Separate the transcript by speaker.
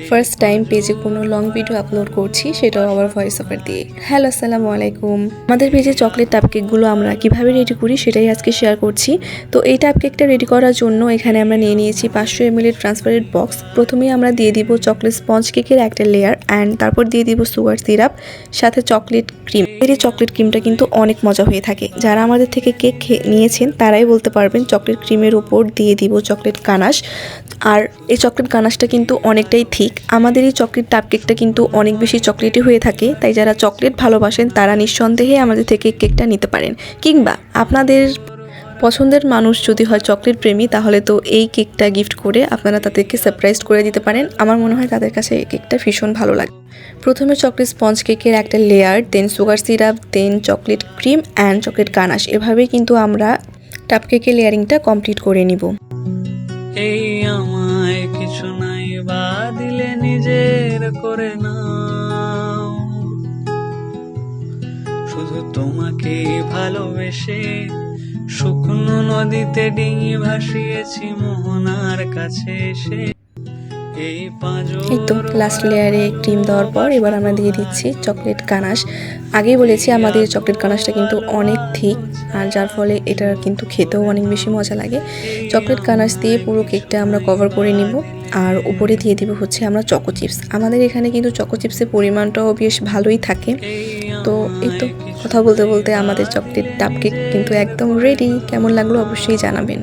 Speaker 1: First time পেজে কোনো long video upload করছি, সেটাও আবার ভয়েস ওভার দিয়ে। হ্যালো, আসসালামু আলাইকুম। আমাদের পেজে চকলেট টাপ কেকগুলো আমরা কিভাবে রেডি করি সেটাই আজকে শেয়ার করছি। তো এই টাপ কেকটা রেডি করার জন্য এখানে আমরা নিয়ে নিয়েছি 500 ml ট্রান্সপারেন্ট বক্স। প্রথমেই আমরা দিয়ে দিব চকলেট স্পঞ্জ কেকের একটা লেয়ার অ্যান্ড তারপর দিয়ে দিব সুগার সিরাপ, সাথে চকলেট ক্রিম। এই চকলেট ক্রিমটা কিন্তু অনেক মজা হয়ে থাকে। যারা আমাদের থেকে কেক নিয়েছেন তারাই বলতে পারবেন চকলেট ক্রিমের উপর দিয়ে দিব চকলেট গানাশ। আর এই চকলেট গানাশটা কিন্তু অনেকটাই ঠিক। আমাদের এই চকলেট টাপ কেকটা কিন্তু অনেক বেশি চকলেটই হয়ে থাকে, তাই যারা চকলেট ভালোবাসেন তারা নিঃসন্দেহে আমাদের থেকে কেকটা নিতে পারেন। কিংবা আপনাদের পছন্দের মানুষ যদি হয় চকলেট প্রেমী, তাহলে তো এই কেকটা গিফট করে আপনারা তাদেরকে সারপ্রাইজ করে দিতে পারেন। আমার মনে হয় তাদের কাছে এই কেকটা ভীষণ ভালো লাগে। প্রথমে চকলেট স্পঞ্জ কেকের একটা layer, then sugar syrup, then chocolate cream and chocolate ganache, এভাবেই কিন্তু আমরা টাপ কেকের লেয়ারিংটা কমপ্লিট করে নিব।
Speaker 2: এই আমায় কিছু নাই বা দিলে নিজের করে নাও, শুধু তোমাকে ভালোবেসে শুকনো নদীতে ডিঙি ভাসিয়েছি মোহনার কাছে এসে। এই
Speaker 1: তো লাস্ট লেয়ারে ক্রিম দেওয়ার পর এবার আমরা দিয়ে দিচ্ছি চকলেট গানাশ। আগেই বলেছি আমাদের চকলেট গানাশটা কিন্তু অনেক থিক, আর যার ফলে এটা কিন্তু খেতেও অনেক বেশি মজা লাগে। চকলেট গানাশ দিয়ে পুরো কেকটা আমরা কভার করে নিব। আর উপরে দিয়ে দিব হচ্ছে আমরা চকো চিপস। আমাদের এখানে কিন্তু চকো চিপসের পরিমাণটাও বেশ ভালোই থাকে। তো এই তো কথা বলতে বলতে আমাদের চকলেট টাপ কেক কিন্তু একদম রেডি। কেমন লাগলো অবশ্যই জানাবেন।